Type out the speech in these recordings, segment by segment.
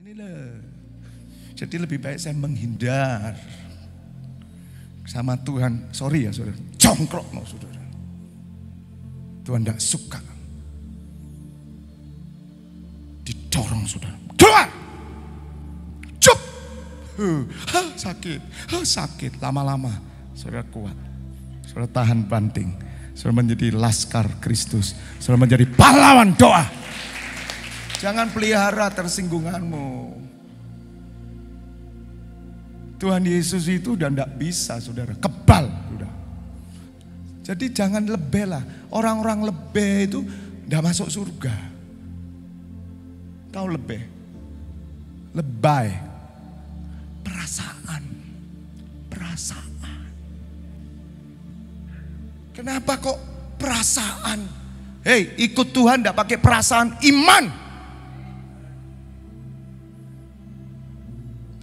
Ini loh. Jadi lebih baik saya menghindar sama Tuhan. Sorry ya saudara, jongkrok no saudara. Tuhan tidak suka. Didorong saudara. Keluar. Cup. Sakit. Sakit. Lama-lama saudara kuat. Saudara tahan banting. Saudara menjadi laskar Kristus. Saudara menjadi pahlawan doa. Jangan pelihara tersinggunganmu. Tuhan Yesus itu udah tidak bisa saudara. Kebal udah. Jadi jangan lebih lah. Orang-orang lebih itu tidak masuk surga. Tahu lebih? Lebay. Perasaan. Kenapa kok perasaan? Hei, ikut Tuhan tidak pakai perasaan, iman.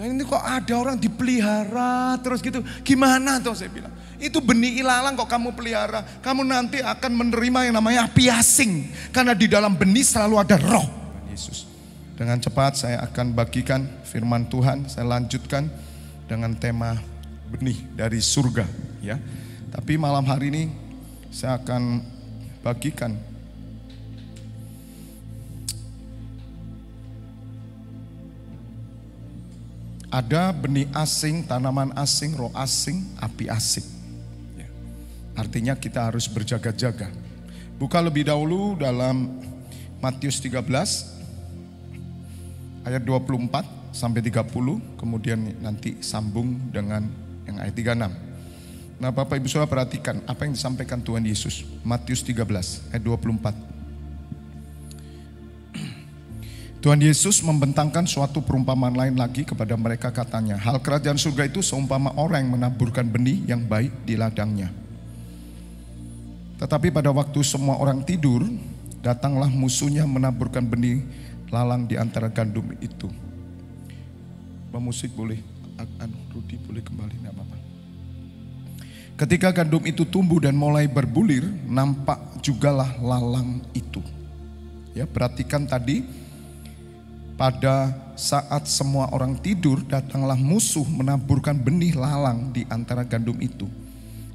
Dan ini kok ada orang dipelihara terus gitu. Gimana tuh saya bilang? Itu benih ilalang kok kamu pelihara. Kamu nanti akan menerima yang namanya api asing. Karena di dalam benih selalu ada roh Yesus. Dengan cepat saya akan bagikan firman Tuhan. Saya lanjutkan dengan tema benih dari surga. Ya. Tapi malam hari ini saya akan bagikan ada benih asing, tanaman asing, roh asing, api asing. Ya. Artinya kita harus berjaga-jaga. Buka lebih dahulu dalam Matius 13 ayat 24 sampai 30, kemudian nanti sambung dengan yang ayat 36. Nah Bapak Ibu Saudara perhatikan apa yang disampaikan Tuhan Yesus. Matius 13 ayat 24. Tuhan Yesus membentangkan suatu perumpamaan lain lagi kepada mereka katanya. Hal kerajaan surga itu seumpama orang yang menaburkan benih yang baik di ladangnya. Tetapi pada waktu semua orang tidur, datanglah musuhnya menaburkan benih lalang di antara gandum itu. Pemusik boleh, Rudi boleh kembali, enggak apa-apa. Ketika gandum itu tumbuh dan mulai berbulir, nampak jugalah lalang itu. Ya, perhatikan tadi, pada saat semua orang tidur, datanglah musuh menaburkan benih lalang di antara gandum itu.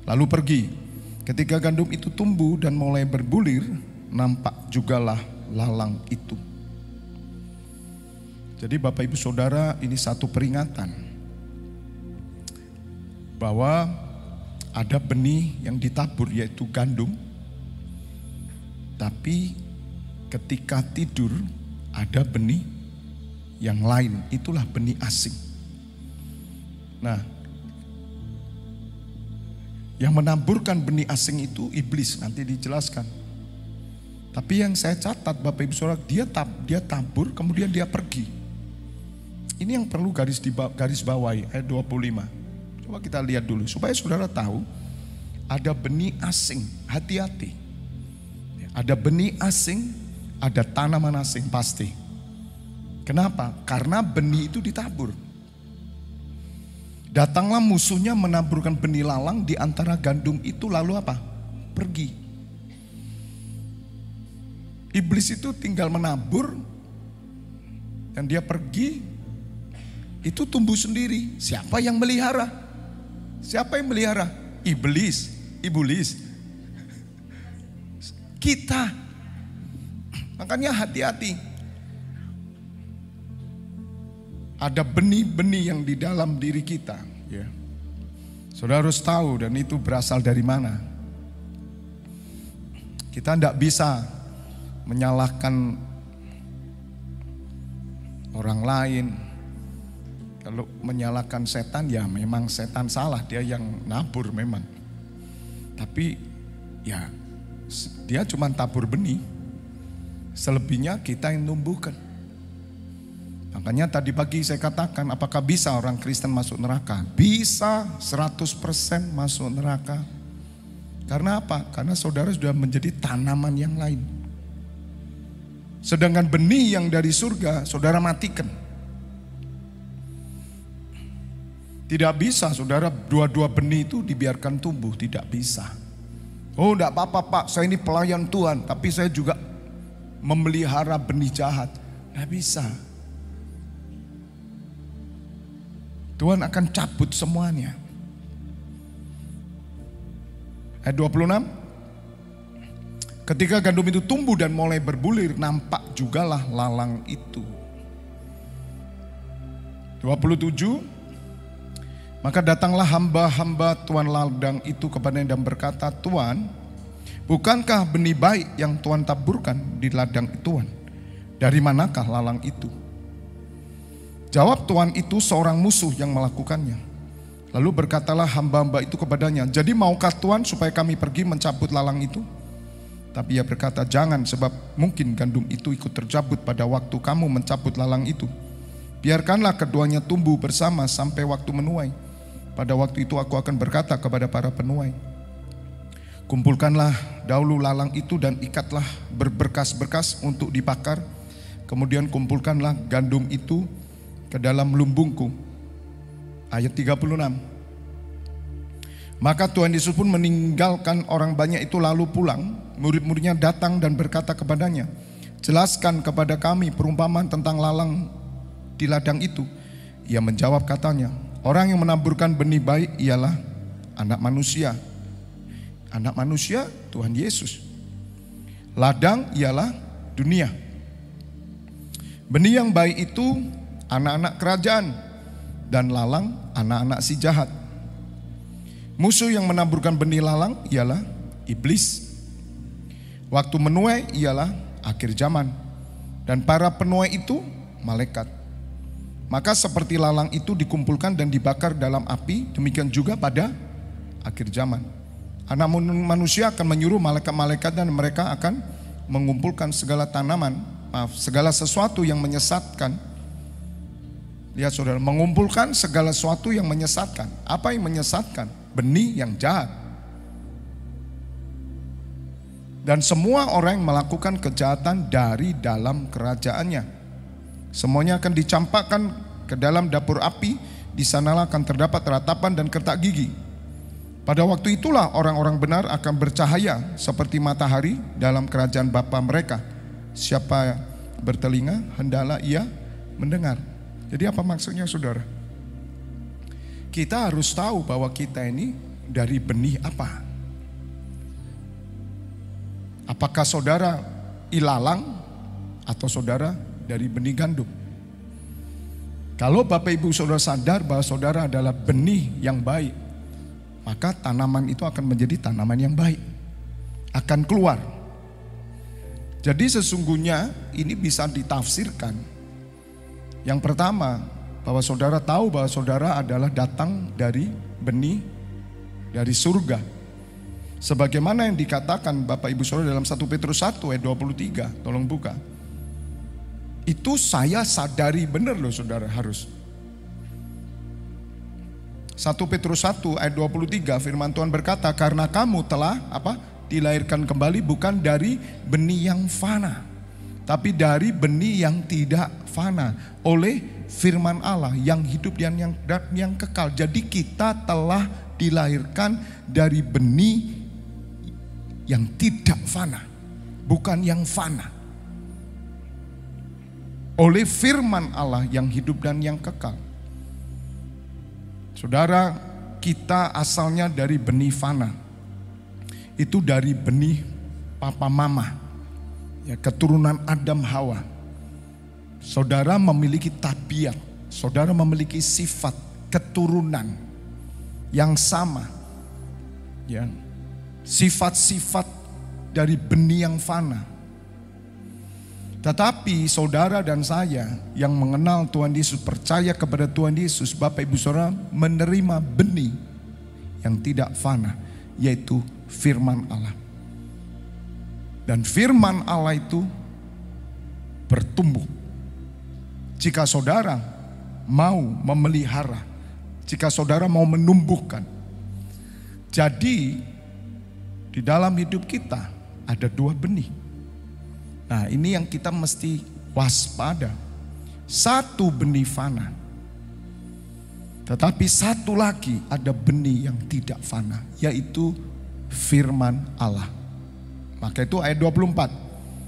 Lalu pergi. Ketika gandum itu tumbuh dan mulai berbulir, nampak jugalah lalang itu. Jadi Bapak Ibu Saudara, ini satu peringatan bahwa ada benih yang ditabur yaitu gandum. Tapi ketika tidur ada benih yang lain, itulah benih asing. Nah, yang menaburkan benih asing itu iblis, nanti dijelaskan. Tapi yang saya catat Bapak Ibu Saudara, dia tabur kemudian dia pergi. Ini yang perlu garis bawahi ayat 25. Coba kita lihat dulu supaya saudara tahu ada benih asing, hati-hati. Ada benih asing, ada tanaman asing pasti. Kenapa? Karena benih itu ditabur. Datanglah musuhnya menaburkan benih lalang di antara gandum itu, lalu apa? Pergi. Iblis itu tinggal menabur dan dia pergi, itu tumbuh sendiri. Siapa yang melihara? Siapa yang melihara? Iblis. Kita. Makanya hati-hati. Ada benih-benih yang di dalam diri kita. Ya. Saudara harus tahu dan itu berasal dari mana. Kita tidak bisa menyalahkan orang lain. Kalau menyalahkan setan, ya memang setan salah, dia yang nabur memang. Tapi ya dia cuma tabur benih. Selebihnya kita yang numbuhkan. Makanya tadi pagi saya katakan, apakah bisa orang Kristen masuk neraka? Bisa 100% masuk neraka. Karena apa? Karena saudara sudah menjadi tanaman yang lain. Sedangkan benih yang dari surga saudara matikan. Tidak bisa saudara dua-dua benih itu dibiarkan tumbuh, tidak bisa. Oh enggak apa-apa Pak, saya ini pelayan Tuhan, tapi saya juga memelihara benih jahat. Tidak bisa. Tuhan akan cabut semuanya. Ayat 26. Ketika gandum itu tumbuh dan mulai berbulir, nampak jugalah lalang itu. 27. Maka datanglah hamba-hamba tuan ladang itu kepadanya dan berkata, Tuan, bukankah benih baik yang Tuan taburkan di ladang Tuan? Dari manakah lalang itu? Jawab tuan itu, seorang musuh yang melakukannya. Lalu berkatalah hamba-hamba itu kepadanya, jadi maukah Tuan supaya kami pergi mencabut lalang itu? Tapi ia berkata, jangan, sebab mungkin gandum itu ikut tercabut pada waktu kamu mencabut lalang itu. Biarkanlah keduanya tumbuh bersama sampai waktu menuai. Pada waktu itu aku akan berkata kepada para penuai, kumpulkanlah dahulu lalang itu dan ikatlah berberkas-berkas untuk dibakar. Kemudian kumpulkanlah gandum itu ke dalam lumbungku. Ayat 36. Maka Tuhan Yesus pun meninggalkan orang banyak itu lalu pulang. Murid-muridnya datang dan berkata kepadanya, jelaskan kepada kami perumpamaan tentang lalang di ladang itu. Ia menjawab katanya, orang yang menaburkan benih baik ialah anak manusia. Anak manusia Tuhan Yesus. Ladang ialah dunia. Benih yang baik itu anak-anak kerajaan, dan lalang anak-anak si jahat. Musuh yang menaburkan benih lalang ialah iblis. Waktu menuai ialah akhir zaman, dan para penuai itu malaikat. Maka seperti lalang itu dikumpulkan dan dibakar dalam api, demikian juga pada akhir zaman. Anak manusia akan menyuruh malaikat-malaikat dan mereka akan mengumpulkan segala segala sesuatu yang menyesatkan. Lihat saudara, mengumpulkan segala sesuatu yang menyesatkan. Apa yang menyesatkan? Benih yang jahat. Dan semua orang yang melakukan kejahatan dari dalam kerajaannya. Semuanya akan dicampakkan ke dalam dapur api. Di sanalah akan terdapat ratapan dan kertak gigi. Pada waktu itulah orang-orang benar akan bercahaya seperti matahari dalam kerajaan Bapa mereka. Siapa bertelinga, hendaklah ia mendengar. Jadi apa maksudnya saudara? Kita harus tahu bahwa kita ini dari benih apa. Apakah saudara ilalang atau saudara dari benih gandum? Kalau Bapak Ibu saudara sadar bahwa saudara adalah benih yang baik, maka tanaman itu akan menjadi tanaman yang baik, akan keluar. Jadi sesungguhnya ini bisa ditafsirkan. Yang pertama, bahwa saudara tahu bahwa saudara adalah datang dari benih dari surga. Sebagaimana yang dikatakan Bapak Ibu Saudara dalam 1 Petrus 1 ayat 23, tolong buka. Itu saya sadari benar loh saudara, harus. 1 Petrus 1 ayat 23 firman Tuhan berkata, karena kamu telah dilahirkan kembali bukan dari benih yang fana, tapi dari benih yang tidak fana, oleh firman Allah yang hidup dan yang kekal. Jadi kita telah dilahirkan dari benih yang tidak fana, bukan yang fana, oleh firman Allah yang hidup dan yang kekal. Saudara, kita asalnya dari benih fana. Itu dari benih papa mama, ya, keturunan Adam Hawa. Saudara memiliki tabiat, saudara memiliki sifat keturunan yang sama, ya, sifat-sifat dari benih yang fana. Tetapi saudara dan saya yang mengenal Tuhan Yesus, percaya kepada Tuhan Yesus, Bapak Ibu Saudara, menerima benih yang tidak fana, yaitu firman Allah. Dan firman Allah itu bertumbuh. Jika saudara mau memelihara, jika saudara mau menumbuhkan. Jadi di dalam hidup kita ada dua benih. Nah, ini yang kita mesti waspada. Satu benih fana, tetapi satu lagi ada benih yang tidak fana, yaitu firman Allah. Maka itu ayat 24.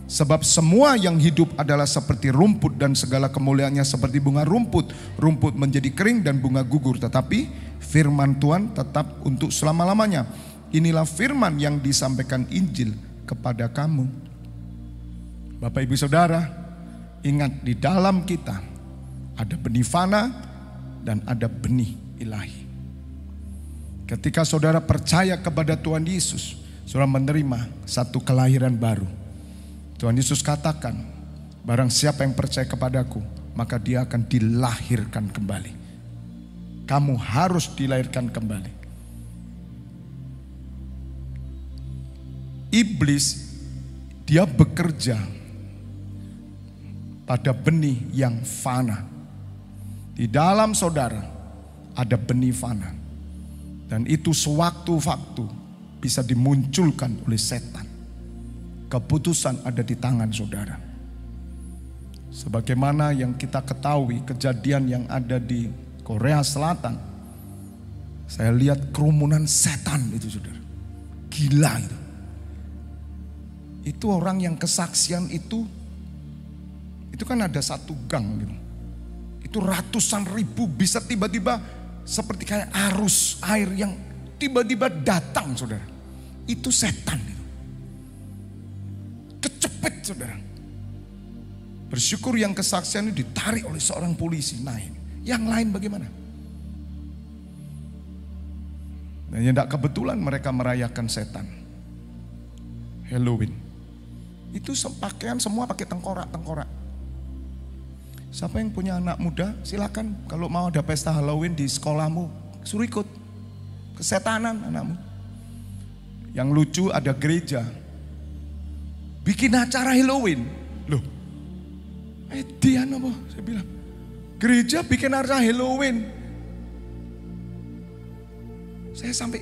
Sebab semua yang hidup adalah seperti rumput dan segala kemuliaannya seperti bunga rumput. Rumput menjadi kering dan bunga gugur, tetapi firman Tuhan tetap untuk selama-lamanya. Inilah firman yang disampaikan Injil kepada kamu. Bapak Ibu Saudara, ingat di dalam kita ada benih fana dan ada benih ilahi. Ketika saudara percaya kepada Tuhan Yesus, saudara menerima satu kelahiran baru. Tuhan Yesus katakan, barang siapa yang percaya kepadaku, maka dia akan dilahirkan kembali. Kamu harus dilahirkan kembali. Iblis, dia bekerja pada benih yang fana. Di dalam saudara ada benih fana. Dan itu sewaktu-waktu bisa dimunculkan oleh setan. Keputusan ada di tangan saudara. Sebagaimana yang kita ketahui kejadian yang ada di Korea Selatan. Saya lihat kerumunan setan itu saudara. Gila itu. Itu orang yang kesaksian itu kan ada satu gang gitu. Itu ratusan ribu bisa tiba-tiba seperti kayak arus air yang tiba-tiba datang saudara. Itu setan itu. Kecepet saudara. Bersyukur yang kesaksian itu ditarik oleh seorang polisi naik. Yang lain bagaimana? Dan yang tidak kebetulan mereka merayakan setan. Halloween. Itu pakaian semua pakai tengkorak-tengkorak. Siapa yang punya anak muda silakan kalau mau ada pesta Halloween di sekolahmu suruh ikut. Kesetanan anakmu. Yang lucu ada gereja bikin acara Halloween. Loh, Dian apa? Saya bilang, gereja bikin acara Halloween. Saya sampai,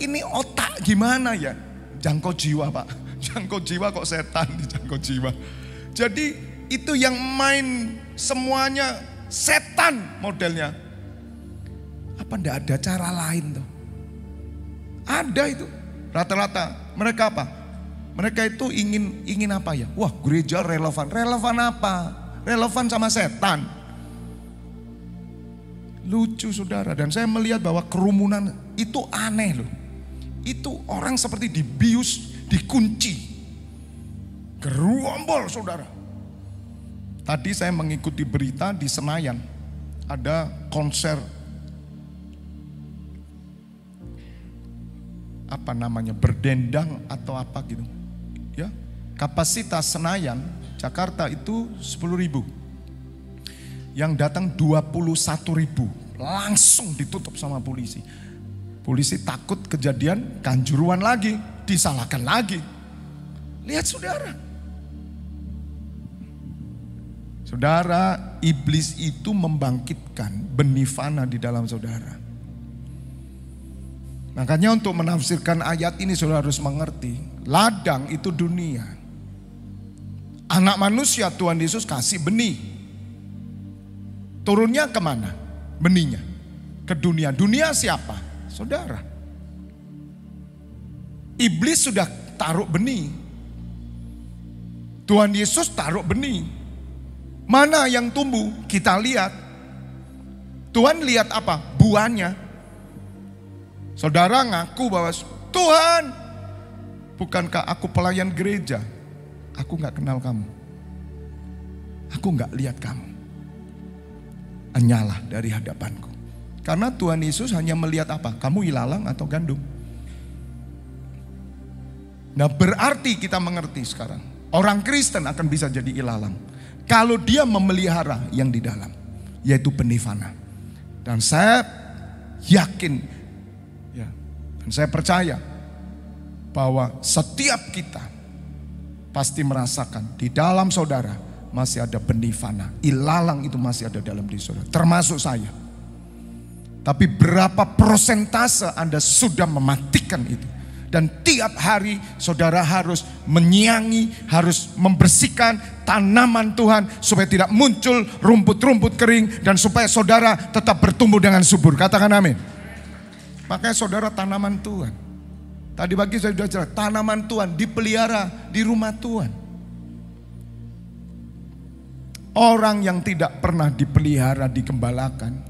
ini otak gimana ya? Jangkau jiwa Pak. Jangkau jiwa kok setan dijangkau jiwa. Jadi itu yang main semuanya setan modelnya. Apa enggak ada cara lain tuh? Ada itu. Rata-rata mereka apa? Mereka itu ingin apa ya? Wah, gereja relevan. Relevan apa? Relevan sama setan. Lucu saudara. Dan saya melihat bahwa kerumunan itu aneh loh. Itu orang seperti dibius, dikunci. Gerombol saudara. Tadi saya mengikuti berita di Senayan. Ada konser. Apa namanya? Berdendang atau apa gitu. Ya, kapasitas Senayan, Jakarta itu 10.000. Yang datang 21.000. Langsung ditutup sama polisi. Polisi takut kejadian Kanjuruhan lagi, disalahkan lagi. Lihat saudara. Saudara, iblis itu membangkitkan benih fana di dalam saudara. Makanya untuk menafsirkan ayat ini saudara harus mengerti. Ladang itu dunia. Anak manusia Tuhan Yesus kasih benih. Turunnya kemana? Benihnya. Ke dunia. Dunia siapa? Saudara. Iblis sudah taruh benih. Tuhan Yesus taruh benih. Mana yang tumbuh? Kita lihat. Tuhan lihat apa? Buahnya. Saudara ngaku bahwa Tuhan, bukankah aku pelayan gereja? Aku gak kenal kamu. Aku gak lihat kamu. Enyalah dari hadapanku. Karena Tuhan Yesus hanya melihat apa? Kamu ilalang atau gandum. Nah berarti kita mengerti sekarang. Orang Kristen akan bisa jadi ilalang. Kalau dia memelihara yang di dalam. Yaitu benih fana. Dan saya yakin. Dan saya percaya bahwa setiap kita pasti merasakan di dalam saudara masih ada benih fana. Ilalang itu masih ada dalam diri saudara. Termasuk saya. Tapi berapa persentase Anda sudah mematikan itu. Dan tiap hari saudara harus menyiangi, harus membersihkan tanaman Tuhan. Supaya tidak muncul rumput-rumput kering. Dan supaya saudara tetap bertumbuh dengan subur. Katakan amin. Makanya saudara tanaman Tuhan. Tadi pagi saya sudah jelas, tanaman Tuhan dipelihara di rumah Tuhan. Orang yang tidak pernah dipelihara, digembalakan,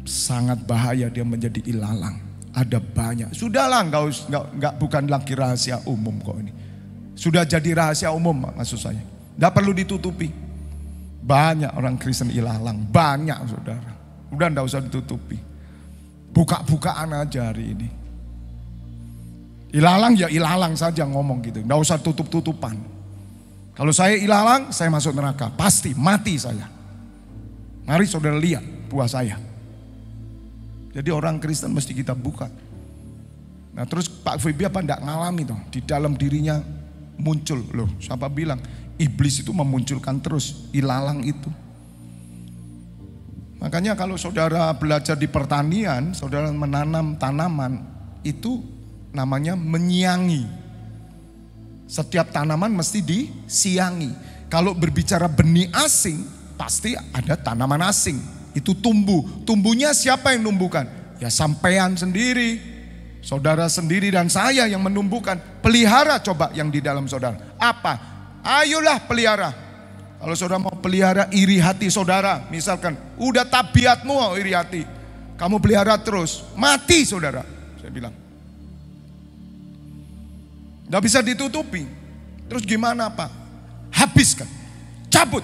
sangat bahaya dia menjadi ilalang. Ada banyak. Sudahlah, nggak bukan lagi rahasia umum kok ini. Sudah jadi rahasia umum maksud saya. Nggak perlu ditutupi. Banyak orang Kristen ilalang, banyak saudara. Udah nggak usah ditutupi. Buka-bukaan aja hari ini. Ilalang ya ilalang saja ngomong gitu. Nggak usah tutup-tutupan. Kalau saya ilalang, saya masuk neraka. Pasti mati saya. Mari saudara lihat buah saya. Jadi orang Kristen mesti kita buka. Nah terus Pak Febi apa enggak ngalami tuh? Di dalam dirinya muncul loh. Siapa bilang iblis itu memunculkan terus ilalang itu. Makanya kalau saudara belajar di pertanian, saudara menanam tanaman itu namanya menyiangi. Setiap tanaman mesti disiangi. Kalau berbicara benih asing, pasti ada tanaman asing. Itu tumbuh. Tumbuhnya siapa yang numbuhkan? Ya sampean sendiri, saudara sendiri dan saya yang menumbuhkan. Pelihara coba yang di dalam saudara. Apa? Ayolah pelihara. Kalau saudara mau pelihara iri hati saudara, misalkan udah tabiatmu iri hati, kamu pelihara terus, mati saudara. Saya bilang. Gak bisa ditutupi. Terus gimana Pak? Habiskan. Cabut.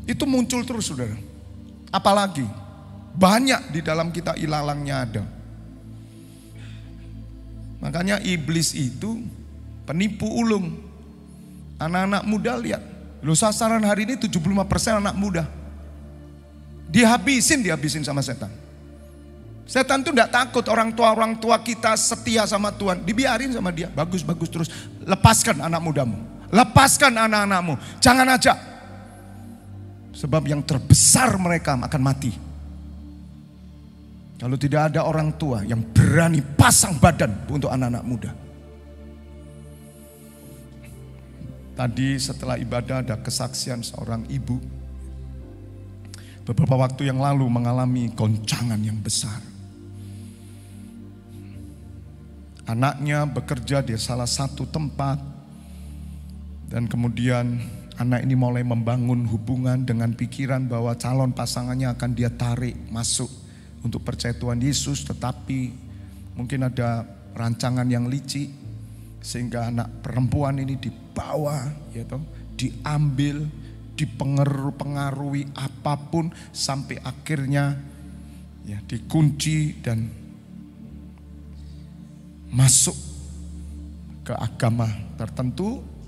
Itu muncul terus saudara. Apalagi banyak di dalam kita ilalangnya ada. Makanya iblis itu penipu ulung. Anak-anak muda lihat. Loh sasaran hari ini 75% anak muda. Dihabisin sama setan. Setan itu tidak takut orang tua kita setia sama Tuhan. Dibiarin sama dia. Bagus terus. Lepaskan anak mudamu. Lepaskan anak-anakmu. Jangan ajak. Sebab yang terbesar mereka akan mati. Kalau tidak ada orang tua yang berani pasang badan untuk anak-anak muda. Tadi setelah ibadah ada kesaksian seorang ibu. Beberapa waktu yang lalu mengalami goncangan yang besar. Anaknya bekerja di salah satu tempat. Dan kemudian anak ini mulai membangun hubungan dengan pikiran bahwa calon pasangannya akan dia tarik masuk untuk percaya Tuhan Yesus. Tetapi mungkin ada rancangan yang licik sehingga anak perempuan ini dibawa, ya toh, diambil, dipengaruhi apapun sampai akhirnya ya dikunci dan masuk ke agama tertentu.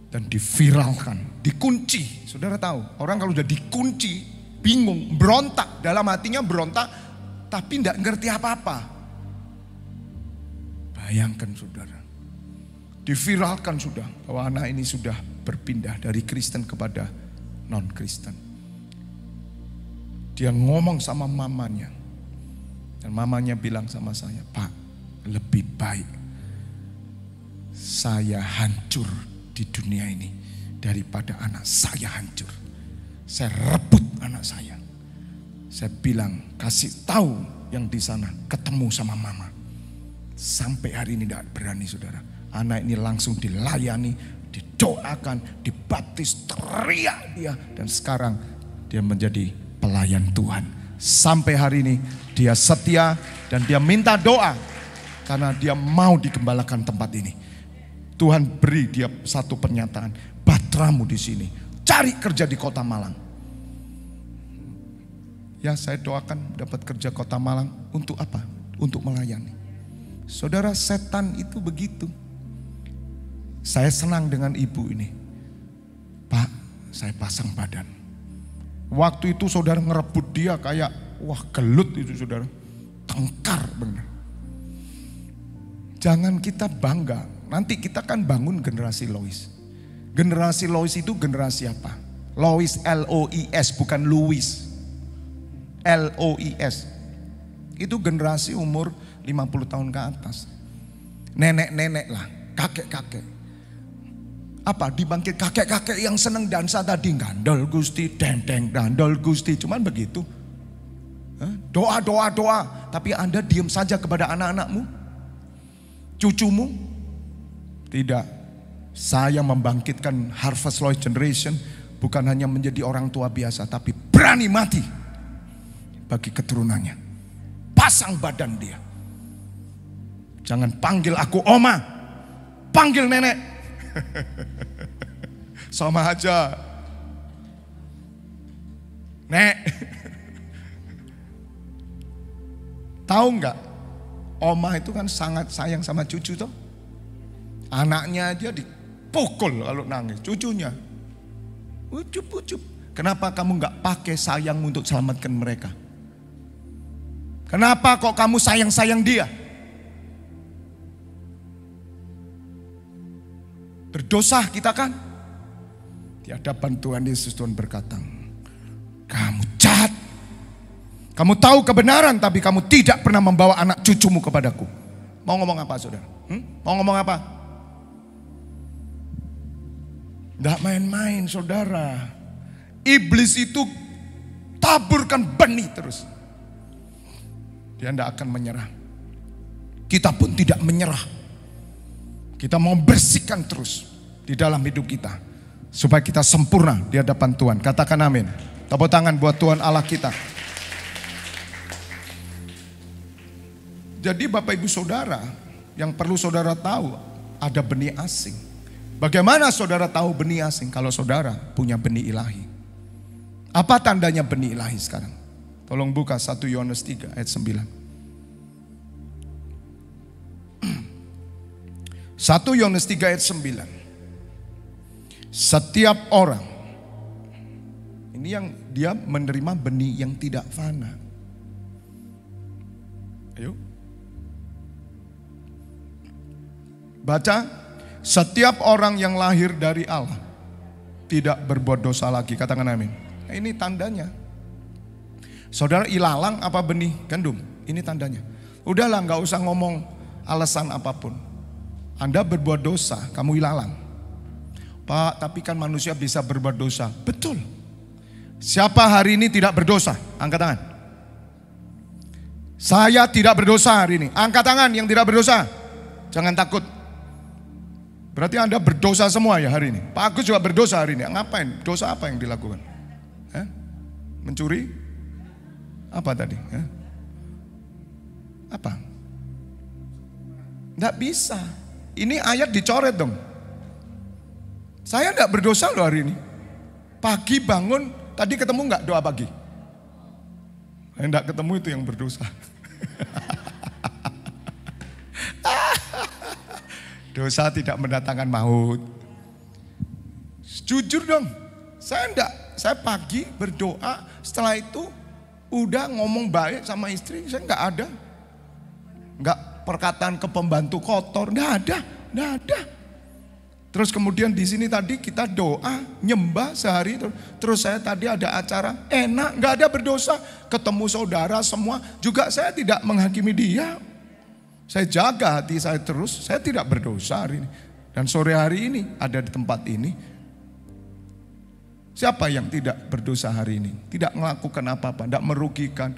Dan diviralkan, dikunci. Saudara tahu, orang kalau udah dikunci, bingung, berontak. Dalam hatinya berontak, tapi tidak ngerti apa-apa. Bayangkan saudara, diviralkan sudah, bahwa anak ini sudah berpindah dari Kristen kepada non-Kristen. Dia ngomong sama mamanya. Dan mamanya bilang sama saya, Pak, lebih baik saya hancur di dunia ini daripada anak saya hancur. Saya rebut anak saya. Saya bilang kasih tahu yang di sana, ketemu sama mama. Sampai hari ini tidak berani saudara. Anak ini langsung dilayani, didoakan, dibaptis, teriak dia. Dan sekarang dia menjadi pelayan Tuhan. Sampai hari ini dia setia dan dia minta doa. Karena dia mau digembalakan tempat ini. Tuhan beri dia satu pernyataan, batramu di sini, cari kerja di Kota Malang. Ya saya doakan dapat kerja Kota Malang untuk apa? Untuk melayani. Saudara, setan itu begitu. Saya senang dengan ibu ini. Pak, saya pasang badan. Waktu itu saudara ngerebut dia kayak wah gelut itu saudara. Tengkar benar. Jangan kita bangga. Nanti kita kan bangun generasi Lois. Generasi Lois itu generasi apa? Lois, L-O-I-S, bukan Louis. L-O-I-S. Itu generasi umur 50 tahun ke atas. Nenek-nenek lah, kakek-kakek. Apa? Dibangkit kakek-kakek yang seneng dansa tadi. Gandol Gusti, deng-deng, gandol Gusti. Cuman begitu. Doa. Tapi Anda diam saja kepada anak-anakmu. Cucumu. Tidak. Saya membangkitkan Harvest Life Generation bukan hanya menjadi orang tua biasa, tapi berani mati bagi keturunannya. Pasang badan dia. Jangan panggil aku oma, panggil nenek. Sama aja. Nek. Tahu nggak? Oma itu kan sangat sayang sama cucu toh. Anaknya aja dipukul kalau nangis, cucunya ucup-ucup. Kenapa kamu nggak pakai sayang untuk selamatkan mereka? Kenapa kok kamu sayang-sayang dia? Berdosa kita kan? Di hadapan Tuhan Yesus Tuhan berkata, kamu jahat. Kamu tahu kebenaran tapi kamu tidak pernah membawa anak cucumu kepadaku. Mau ngomong apa saudara? Mau ngomong apa? Tidak main-main saudara. Iblis itu taburkan benih terus. Dia tidak akan menyerah. Kita pun tidak menyerah. Kita mau bersihkan terus di dalam hidup kita. Supaya kita sempurna di hadapan Tuhan. Katakan amin. Tepuk tangan buat Tuhan Allah kita. Jadi Bapak Ibu Saudara, yang perlu saudara tahu, ada benih asing. Bagaimana saudara tahu benih asing? Kalau saudara punya benih ilahi. Apa tandanya benih ilahi sekarang? Tolong buka 1 Yohanes 3 ayat 9. 1 Yohanes 3 ayat 9. Setiap orang, ini yang dia menerima benih yang tidak fana. Ayo. Baca, setiap orang yang lahir dari Allah tidak berbuat dosa lagi. Katakan amin. Nah, ini tandanya. Saudara ilalang apa benih gandum? Ini tandanya. Udahlah, gak usah ngomong alasan apapun. Anda berbuat dosa, kamu ilalang. Pak, tapi kan manusia bisa berbuat dosa. Betul. Siapa hari ini tidak berdosa? Angkat tangan. Saya tidak berdosa hari ini. Angkat tangan yang tidak berdosa. Jangan takut. Berarti Anda berdosa semua ya hari ini. Pak Agus juga berdosa hari ini. Ngapain? Dosa apa yang dilakukan? Mencuri? Apa tadi? Apa? Nggak bisa. Ini ayat dicoret dong. Saya nggak berdosa loh hari ini. Pagi bangun, tadi ketemu nggak doa pagi? Nggak ketemu itu yang berdosa. Dosa tidak mendatangkan maut. Jujur dong, saya pagi berdoa, setelah itu udah ngomong baik sama istri, saya nggak ada. Nggak perkataan ke pembantu kotor, nggak ada. Terus kemudian di sini tadi kita doa, nyembah sehari, terus saya tadi ada acara, enak, nggak ada berdosa. Ketemu saudara semua, juga saya tidak menghakimi dia. Saya jaga hati saya terus, saya tidak berdosa hari ini. Dan sore hari ini ada di tempat ini. Siapa yang tidak berdosa hari ini? Tidak melakukan apa-apa, tidak merugikan.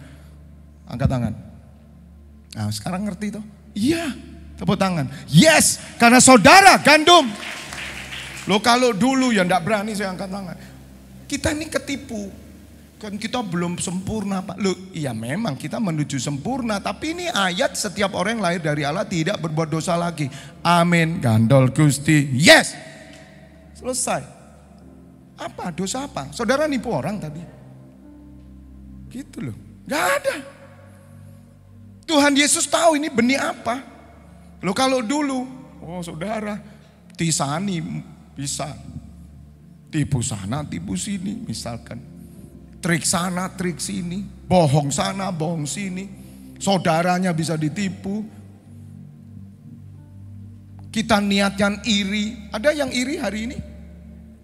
Angkat tangan. Nah sekarang ngerti toh? Iya, tepuk tangan. Yes, karena saudara gandum. Loh kalau dulu ya tidak berani saya angkat tangan. Kita ini ketipu. Kan kita belum sempurna Pak. Loh iya memang kita menuju sempurna. Tapi ini ayat setiap orang yang lahir dari Allah tidak berbuat dosa lagi. Amin. Gandol Gusti. Yes. Selesai. Apa? Dosa apa? Saudara nipu orang tadi. Gitu loh. Gak ada. Tuhan Yesus tahu ini benih apa. Loh kalau dulu. Oh saudara. Tisani bisa. Tipu sana, tipu sini misalkan. Trik sana, trik sini, bohong sana, bohong sini. Saudaranya bisa ditipu. Kita niatkan iri. Ada yang iri hari ini?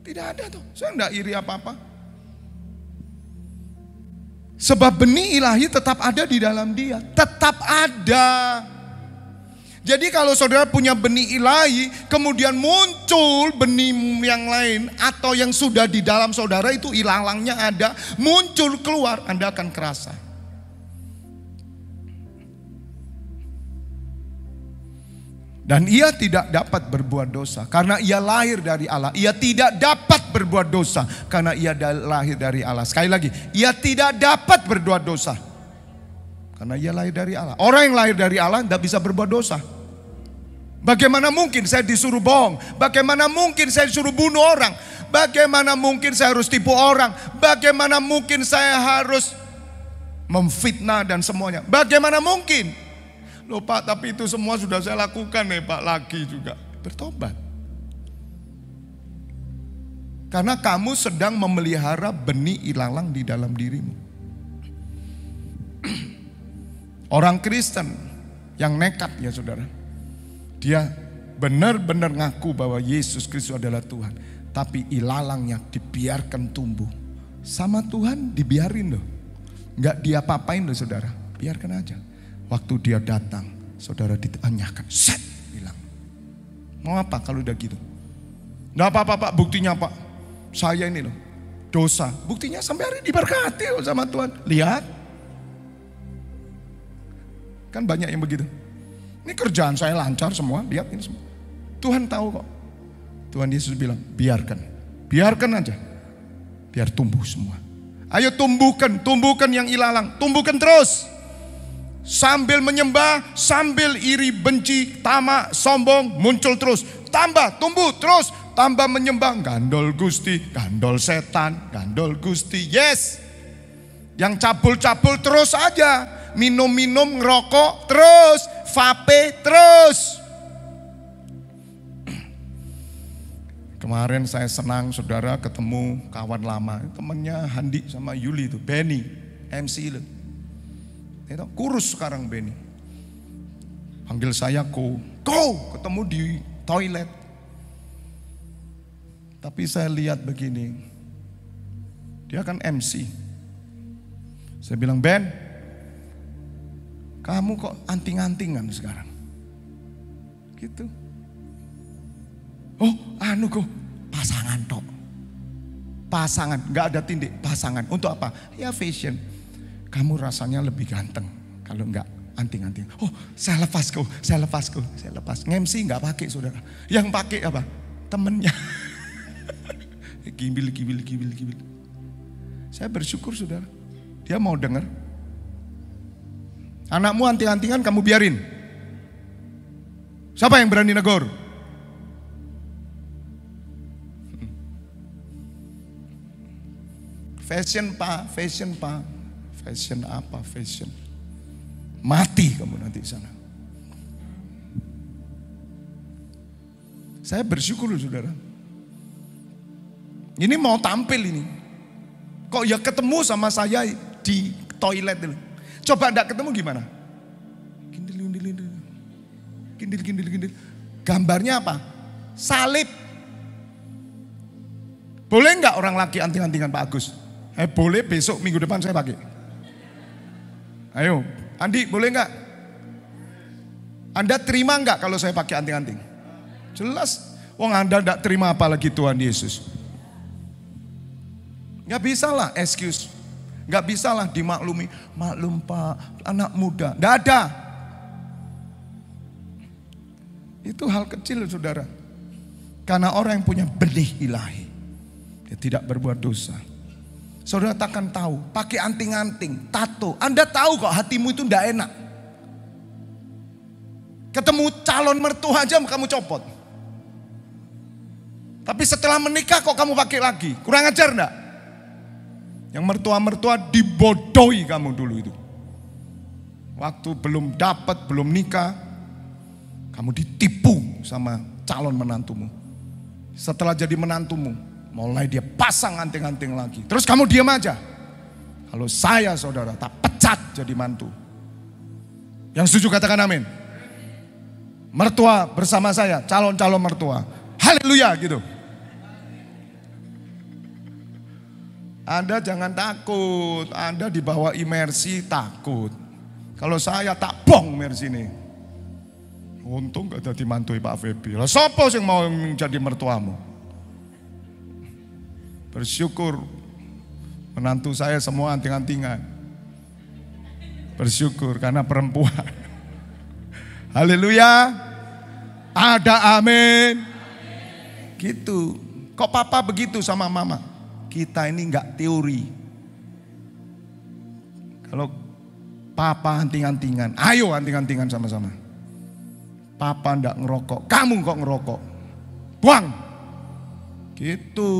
Tidak ada tuh. Saya enggak iri apa-apa. Sebab benih ilahi tetap ada di dalam dia. Tetap ada. Jadi kalau saudara punya benih ilahi, kemudian muncul benih yang lain atau yang sudah di dalam saudara itu ilalangnya ada, muncul keluar, Anda akan kerasa. Dan ia tidak dapat berbuat dosa karena ia lahir dari Allah. Ia tidak dapat berbuat dosa karena ia lahir dari Allah. Sekali lagi, ia tidak dapat berbuat dosa karena ia lahir dari Allah. Orang yang lahir dari Allah tidak bisa berbuat dosa. Bagaimana mungkin saya disuruh bohong? Bagaimana mungkin saya disuruh bunuh orang? Bagaimana mungkin saya harus tipu orang? Bagaimana mungkin saya harus memfitnah dan semuanya? Bagaimana mungkin? Loh Pak, tapi itu semua sudah saya lakukan nih Pak, lagi juga. Bertobat. Karena kamu sedang memelihara benih ilalang di dalam dirimu. Orang Kristen yang nekat ya saudara. Dia benar-benar ngaku bahwa Yesus Kristus adalah Tuhan. Tapi ilalangnya dibiarkan tumbuh. Sama Tuhan dibiarin loh. Nggak diapa-apain loh saudara. Biarkan aja. Waktu dia datang, saudara ditanyakan, set, hilang. Mau apa kalau udah gitu? Nggak apa-apa Pak, buktinya Pak. Saya ini loh, dosa. Buktinya sampai hari diberkati sama Tuhan. Lihat. Kan banyak yang begitu. Ini kerjaan saya lancar semua, lihat ini semua. Tuhan tahu kok. Tuhan Yesus bilang, biarkan. Biarkan aja. Biar tumbuh semua. Ayo tumbuhkan yang ilalang. Tumbuhkan terus. Sambil menyembah, sambil iri, benci, tamak, sombong, muncul terus. Tambah, tumbuh terus. Tambah menyembah, gandol Gusti, gandol setan, gandol Gusti. Yes. Yang cabul-cabul terus aja. Minum-minum, ngerokok terus. Vape terus. Kemarin saya senang saudara ketemu kawan lama. Temennya Handi sama Yuli itu, Benny, MC itu. Kurus sekarang Benny. Panggil saya Ko ketemu di toilet. Tapi saya lihat begini, dia kan MC. Saya bilang, Ben, kamu kok anting-antingan sekarang? Gitu. Oh, kok pasangan tok. Pasangan, gak ada tindik, pasangan. Untuk apa? Ya fashion. Kamu rasanya lebih ganteng kalau enggak anting-anting. Oh, saya lepas. Nge-MC enggak pakai saudara. Yang pakai apa? Temennya. Gibil. Saya bersyukur saudara. Dia mau dengar. Anakmu anting-antingan kamu biarin. Siapa yang berani negor? Fashion pak. Fashion apa? Fashion. Mati kamu nanti di sana. Saya bersyukur saudara. Ini mau tampil ini. Kok ya ketemu sama saya di toilet ini. Coba enggak ketemu gimana? Gindil. Gambarnya apa? Salib. Boleh enggak orang laki anting-antingan Pak Agus? Boleh, besok minggu depan saya pakai. Ayo, Andi boleh enggak? Anda terima enggak kalau saya pakai anting-anting? Jelas, wong Anda enggak terima apalagi Tuhan Yesus. Enggak bisa lah excuse. Enggak bisa lah dimaklumi. Maklum Pak, anak muda. Enggak ada. Itu hal kecil saudara. Karena orang yang punya benih ilahi, dia tidak berbuat dosa. Saudara takkan tahu, pakai anting-anting, tato. Anda tahu kok hatimu itu tidak enak. Ketemu calon mertua aja kamu copot. Tapi setelah menikah kok kamu pakai lagi? Kurang ajar enggak? Yang mertua-mertua dibodohi kamu dulu itu. Waktu belum dapat, belum nikah, kamu ditipu sama calon menantumu. Setelah jadi menantumu, mulai dia pasang anting-anting lagi. Terus kamu diam aja. Kalau saya saudara tak pecat jadi mantu. Yang setuju katakan amin. Mertua bersama saya, calon-calon mertua. Haleluya gitu. Anda jangan takut. Anda dibawa imersi takut. Kalau saya tak bong mersi ini. Untung gak jadi mantu Pak Febi. Lah sopo sing mau jadi mertuamu? Bersyukur menantu saya semua anting-antingan. Bersyukur karena perempuan. Haleluya. Ada amin. Gitu. Kok papa begitu sama mama? Kita ini enggak teori. Kalau papa anting-antingan, ayo anting-antingan sama-sama. Papa enggak ngerokok, kamu kok ngerokok. Buang. Gitu.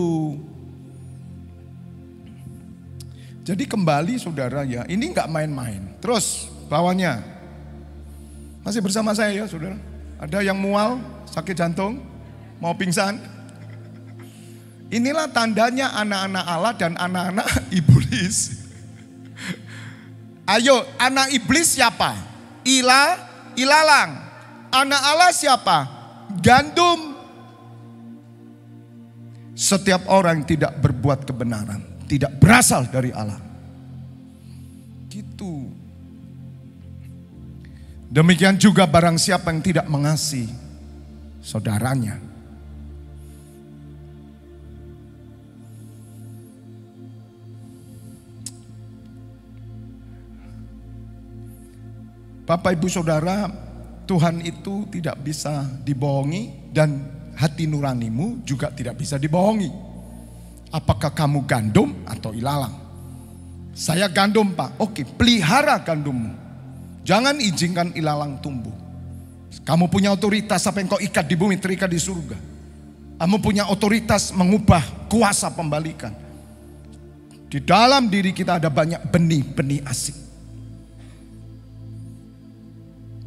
Jadi kembali saudara ya, ini enggak main-main. Terus bawahnya. Masih bersama saya ya saudara. Ada yang mual, sakit jantung, mau pingsan. Inilah tandanya anak-anak Allah dan anak-anak iblis. Ayo, anak iblis siapa? Ilalang. Anak Allah siapa? Gandum. Setiap orang yang tidak berbuat kebenaran tidak berasal dari Allah. Gitu. Demikian juga barang siapa yang tidak mengasihi saudaranya. Bapak ibu saudara, Tuhan itu tidak bisa dibohongi dan hati nuranimu juga tidak bisa dibohongi. Apakah kamu gandum atau ilalang? Saya gandum Pak, oke, pelihara gandummu. Jangan izinkan ilalang tumbuh. Kamu punya otoritas, apa yang kau ikat di bumi terikat di surga. Kamu punya otoritas mengubah kuasa pembalikan. Di dalam diri kita ada banyak benih-benih asing.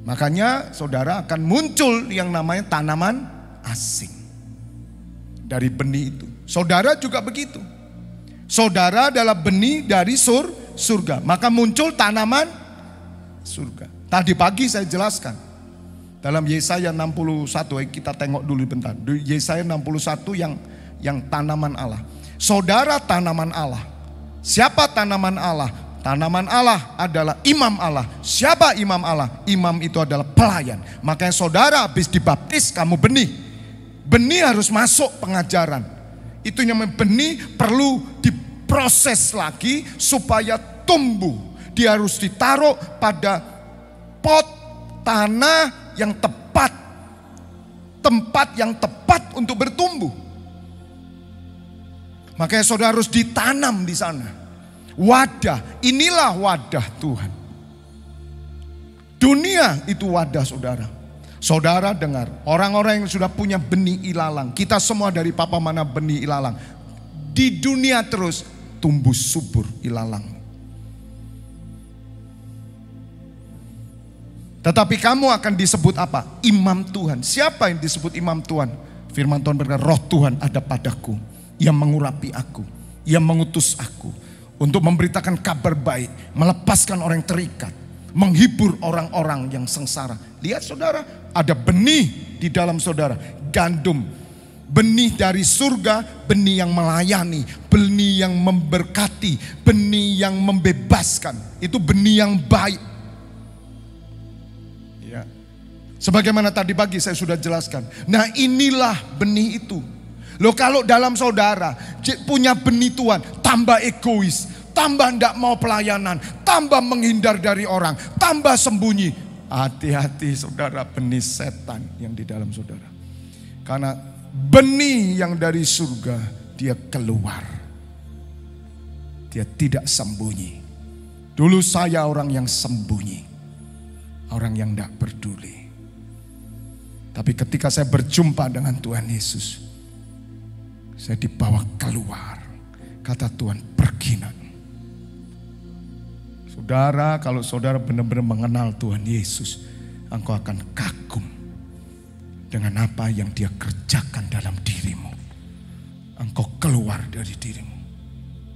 Makanya saudara akan muncul yang namanya tanaman asing. Dari benih itu. Saudara juga begitu. Saudara adalah benih dari surga. Maka muncul tanaman surga. Tadi pagi saya jelaskan. Dalam Yesaya 61, kita tengok dulu bentar. Yesaya 61 yang tanaman Allah. Saudara tanaman Allah. Siapa tanaman Allah? Tanaman Allah adalah imam Allah. Siapa imam Allah? Imam itu adalah pelayan. Makanya saudara habis dibaptis, kamu benih. Benih harus masuk pengajaran. Itu yang benih perlu diproses lagi supaya tumbuh. Dia harus ditaruh pada pot tanah yang tepat. Tempat yang tepat untuk bertumbuh. Makanya saudara harus ditanam di sana. Wadah, inilah wadah Tuhan. Dunia itu wadah saudara. Saudara dengar, orang-orang yang sudah punya benih ilalang. Kita semua dari papa mana benih ilalang. Di dunia terus tumbuh subur ilalang. Tetapi kamu akan disebut apa? Imam Tuhan. Siapa yang disebut imam Tuhan? Firman Tuhan berkata, roh Tuhan ada padaku. Ia mengurapi aku. Ia mengutus aku. Untuk memberitakan kabar baik. Melepaskan orang yang terikat. Menghibur orang-orang yang sengsara. Lihat saudara, ada benih di dalam saudara. Gandum. Benih dari surga, benih yang melayani. Benih yang memberkati. Benih yang membebaskan. Itu benih yang baik. Sebagaimana tadi pagi saya sudah jelaskan. Nah inilah benih itu. Loh kalau dalam saudara punya benih Tuhan, tambah egois, tambah tidak mau pelayanan, tambah menghindar dari orang, tambah sembunyi. Hati-hati saudara, benih setan yang di dalam saudara. Karena benih yang dari surga dia keluar. Dia tidak sembunyi. Dulu saya orang yang sembunyi. Orang yang tidak peduli. Tapi ketika saya berjumpa dengan Tuhan Yesus, saya dibawa keluar. Kata Tuhan, pergi nak. Saudara, kalau saudara benar-benar mengenal Tuhan Yesus, engkau akan kagum dengan apa yang dia kerjakan dalam dirimu. Engkau keluar dari dirimu.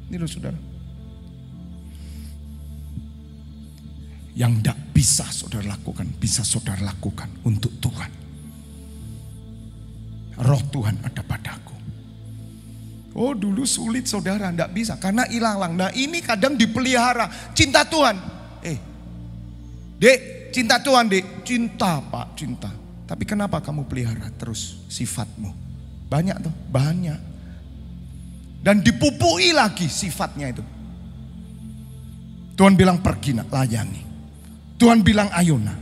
Ini loh saudara. Yang tidak bisa saudara lakukan, bisa saudara lakukan untuk Tuhan. Roh Tuhan ada padaku. Oh dulu sulit saudara, tidak bisa karena ilalang. Nah ini kadang dipelihara. Cinta Tuhan. Dek, cinta Tuhan dek. Cinta Pak, cinta. Tapi kenapa kamu pelihara terus sifatmu? Banyak tuh, banyak. Dan dipupui lagi sifatnya itu. Tuhan bilang pergi nak, layani. Tuhan bilang ayo nak,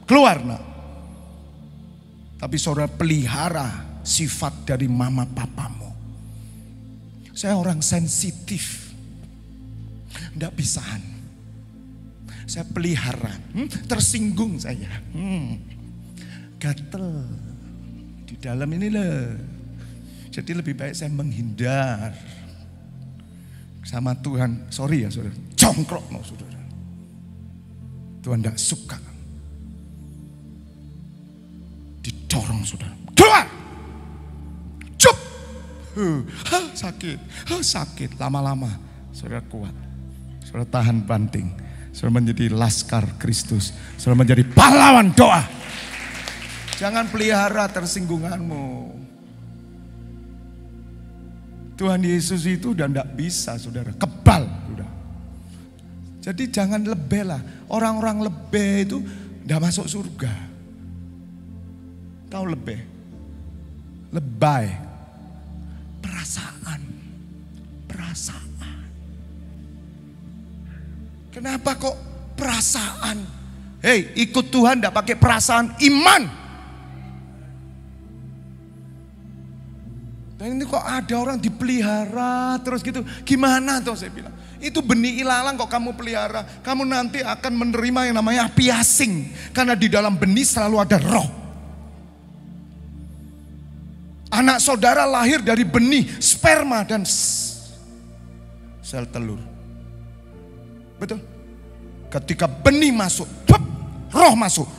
keluar nak. Tapi saudara pelihara sifat dari mama papamu. Saya orang sensitif. Tidak bisaan. Saya pelihara. Tersinggung saya. Gatel. Di dalam ini loh. Jadi lebih baik saya menghindar. Sama Tuhan. Sorry ya saudara. Jongkrok no saudara. Tuhan tidak suka. Didorong saudara. Keluar. Cup. Sakit. Sakit. Lama-lama. Saudara kuat. Saudara tahan banting. Saudara menjadi laskar Kristus. Saudara menjadi pahlawan doa. Jangan pelihara tersinggunganmu. Tuhan Yesus itu udah tidak bisa saudara. Kebal. Udah. Jadi jangan lebih lah. Orang-orang lebih itu tidak masuk surga. Tahu lebih? Lebay. Perasaan. Kenapa kok perasaan? Hei, ikut Tuhan tidak pakai perasaan, iman. Dan ini kok ada orang dipelihara terus gitu. Gimana tuh saya bilang? Itu benih ilalang kok kamu pelihara. Kamu nanti akan menerima yang namanya api asing. Karena di dalam benih selalu ada roh. Anak saudara lahir dari benih, sperma dan sel telur. Betul? Ketika benih masuk, roh masuk.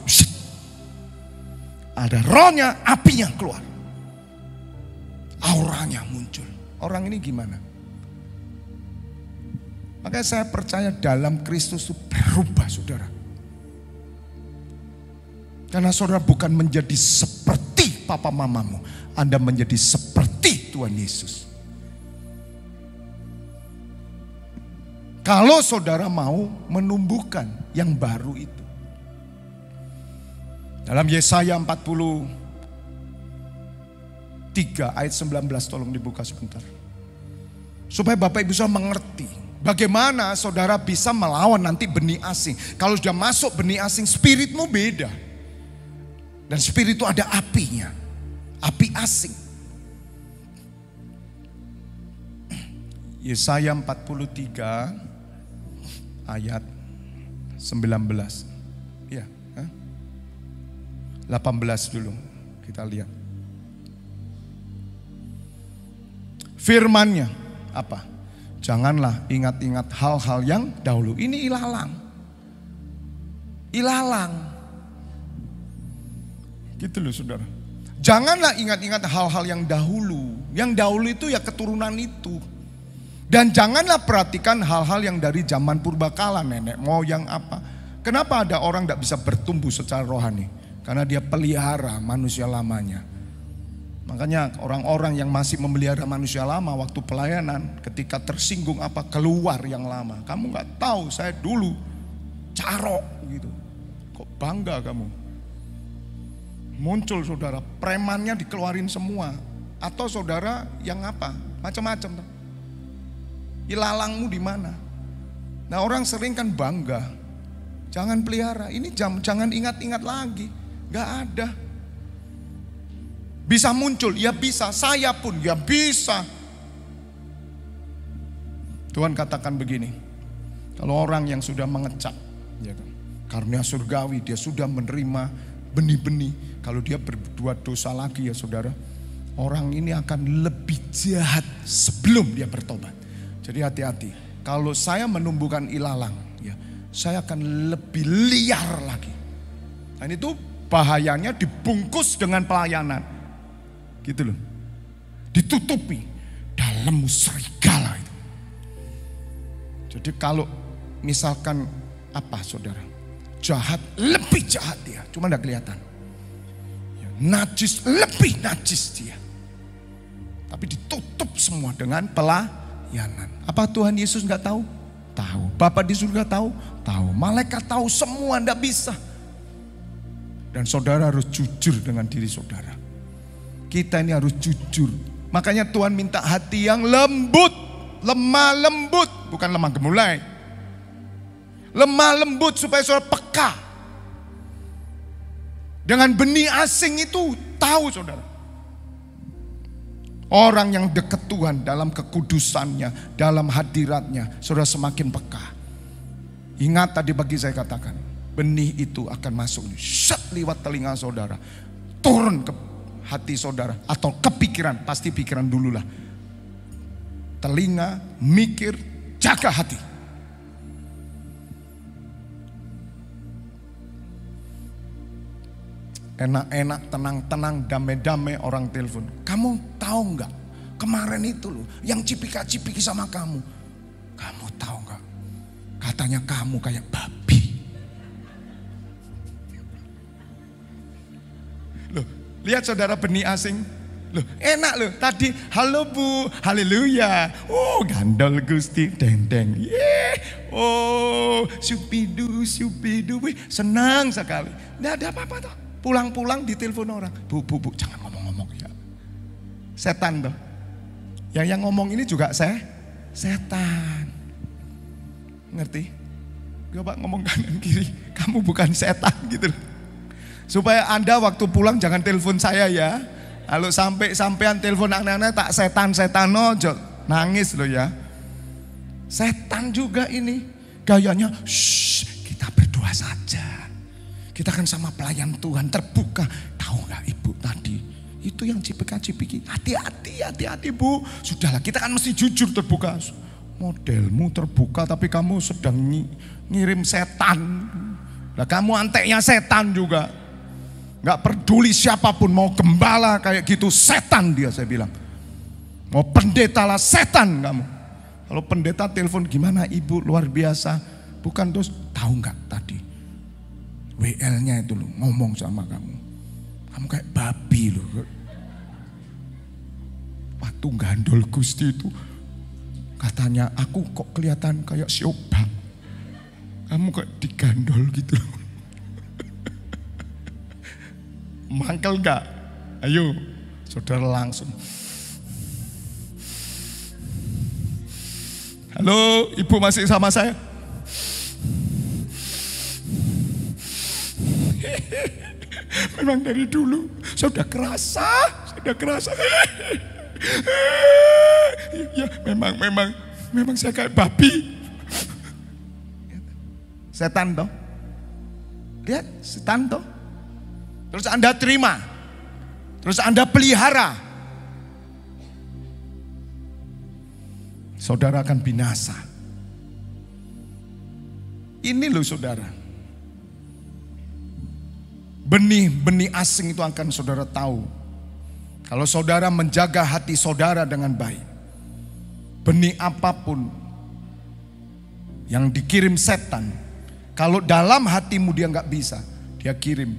Ada rohnya, apinya keluar. Auranya muncul. Orang ini gimana? Makanya saya percaya dalam Kristus itu berubah saudara. Karena saudara bukan menjadi seperti papa mamamu. Anda menjadi seperti Tuhan Yesus. Kalau saudara mau menumbuhkan yang baru itu. Dalam Yesaya 43 ayat 19 tolong dibuka sebentar. Supaya Bapak Ibu saudara mengerti. Bagaimana saudara bisa melawan nanti benih asing. Kalau sudah masuk benih asing spiritmu beda. Dan spirit itu ada apinya. Api asing. Yesaya 43 ayat 19. Ya, 18 dulu kita lihat. Firman-Nya apa? Janganlah ingat-ingat hal-hal yang dahulu. Ini ilalang. Ilalang. Gitu loh saudara. Janganlah ingat-ingat hal-hal yang dahulu. Yang dahulu itu ya keturunan itu. Dan janganlah perhatikan hal-hal yang dari zaman purbakala, nenek moyang apa. Kenapa ada orang tidak bisa bertumbuh secara rohani? Karena dia pelihara manusia lamanya. Makanya orang-orang yang masih memelihara manusia lama waktu pelayanan, ketika tersinggung apa keluar yang lama. Kamu nggak tahu saya dulu carok gitu. Kok bangga kamu? Muncul saudara, premannya dikeluarin semua. Atau saudara yang apa? Macam-macam. Ilalangmu di mana? Nah orang sering kan bangga. Jangan pelihara, ini jangan ingat-ingat lagi. Gak ada. Bisa muncul, ya bisa. Saya pun, ya bisa. Tuhan katakan begini. Kalau orang yang sudah mengecap, ya kan, karunia surgawi, dia sudah menerima benih-benih. Kalau dia berbuat dosa lagi ya saudara, orang ini akan lebih jahat sebelum dia bertobat. Jadi hati-hati. Kalau saya menumbuhkan ilalang, ya, saya akan lebih liar lagi. Dan itu bahayanya dibungkus dengan pelayanan. Gitu loh. Ditutupi. Dalam serigala itu. Jadi kalau misalkan apa saudara? Jahat, lebih jahat dia. Cuma tidak kelihatan. Ya, najis, lebih najis dia. Tapi ditutup semua dengan pelayanan. Apa Tuhan Yesus nggak tahu? Tahu. Bapa di surga tahu? Tahu. Malaikat tahu, semua tidak bisa. Dan saudara harus jujur dengan diri saudara. Kita ini harus jujur. Makanya Tuhan minta hati yang lembut. Lemah lembut. Bukan lemah gemulai. Lemah lembut supaya saudara peka. Dengan benih asing itu tahu saudara. Orang yang dekat Tuhan dalam kekudusannya, dalam hadiratnya, saudara semakin peka. Ingat tadi bagi saya katakan, benih itu akan masuk, set lewat telinga saudara, turun ke hati saudara atau kepikiran, pasti pikiran dululah. Telinga, mikir, jaga hati. Enak-enak, tenang-tenang, damai-damai orang telepon. Kamu tahu nggak? Kemarin itu loh, yang cipika-cipiki sama kamu. Kamu tahu nggak? Katanya kamu kayak babi. Loh, lihat saudara benih asing. Loh, enak loh. Tadi, halo bu, haleluya. Oh, gandol Gusti, deng-deng. Yeah. Oh, supidu, wih, senang sekali. Nggak ada apa-apa toh. Pulang-pulang ditelepon orang. Bu, jangan ngomong-ngomong ya. Setan toh. Yang ngomong ini juga setan. Ngerti? Coba ngomong kanan kiri. Kamu bukan setan gitu loh. Supaya Anda waktu pulang jangan telepon saya ya. Kalau sampean telepon anak-anak tak setan ojo. Nangis loh ya. Setan juga ini. Gayanya, shh, kita berdoa saja. Kita kan sama pelayan Tuhan terbuka. Tahu gak ibu tadi? Itu yang cipika-cipiki. Hati-hati bu. Sudahlah kita kan mesti jujur terbuka. Modelmu terbuka tapi kamu sedang ngirim setan. Lah kamu anteknya setan juga. Gak peduli siapapun, mau gembala kayak gitu setan dia, saya bilang. Mau pendeta lah setan kamu. Kalau pendeta telepon, gimana ibu, luar biasa. Bukan terus, tahu gak tadi WL-nya itu loh ngomong sama kamu. Kamu kayak babi loh. Waktu gandol Gusti itu katanya, aku kok kelihatan kayak siobak. Kamu kayak digandol gitu loh. Mangkel gak? Ayo, saudara langsung. Halo, ibu masih sama saya? Memang dari dulu sudah kerasa. Ya, memang saya kayak babi. Setan toh. Lihat, setan toh. Terus Anda terima. Terus Anda pelihara. Saudara akan binasa. Ini loh saudara. Benih-benih asing itu akan saudara tahu. Kalau saudara menjaga hati saudara dengan baik. Benih apapun yang dikirim setan. Kalau dalam hatimu dia nggak bisa. Dia kirim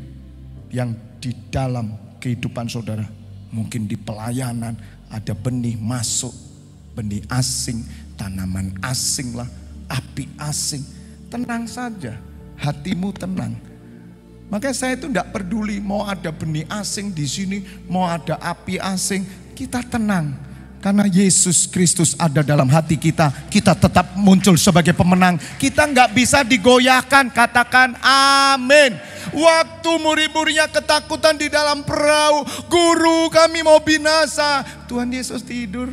yang di dalam kehidupan saudara. Mungkin di pelayanan ada benih masuk. Benih asing, tanaman asing lah. Api asing. Tenang saja. Hatimu tenang. Makanya saya itu tidak peduli mau ada benih asing di sini, mau ada api asing, kita tenang. Karena Yesus Kristus ada dalam hati kita, kita tetap muncul sebagai pemenang. Kita nggak bisa digoyahkan, katakan amin. Waktu murid-muridnya ketakutan di dalam perahu, guru kami mau binasa. Tuhan Yesus tidur.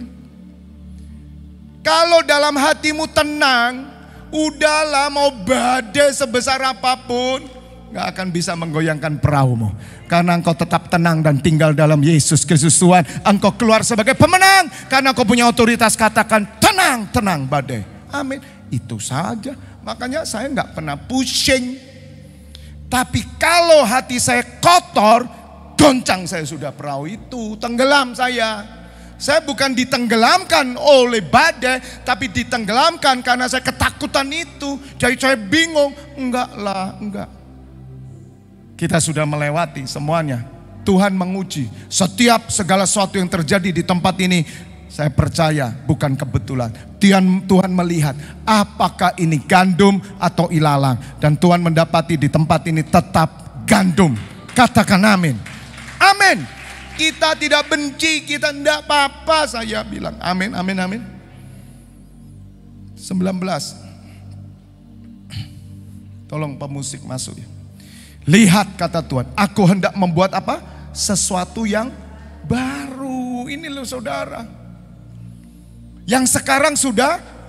Kalau dalam hatimu tenang, udahlah mau badai sebesar apapun, gak akan bisa menggoyangkan perahumu. Karena engkau tetap tenang dan tinggal dalam Yesus Kristus Tuhan. Engkau keluar sebagai pemenang. Karena engkau punya otoritas, katakan tenang, tenang badai. Amin. Itu saja. Makanya saya gak pernah pusing. Tapi kalau hati saya kotor, goncang saya sudah perahu itu. Tenggelam saya. Saya bukan ditenggelamkan oleh badai, tapi ditenggelamkan karena saya ketakutan itu. Jadi saya bingung. Enggak lah, enggak. Kita sudah melewati semuanya. Tuhan menguji setiap segala sesuatu yang terjadi di tempat ini. Saya percaya bukan kebetulan. Tuhan melihat apakah ini gandum atau ilalang. Dan Tuhan mendapati di tempat ini tetap gandum. Katakan amin. Amin. Kita tidak benci, kita tidak apa-apa, saya bilang. Amin, amin, amin. 19. Tolong pemusik masuk ya. Lihat kata Tuhan, aku hendak membuat apa? Sesuatu yang baru. Ini loh saudara. Yang sekarang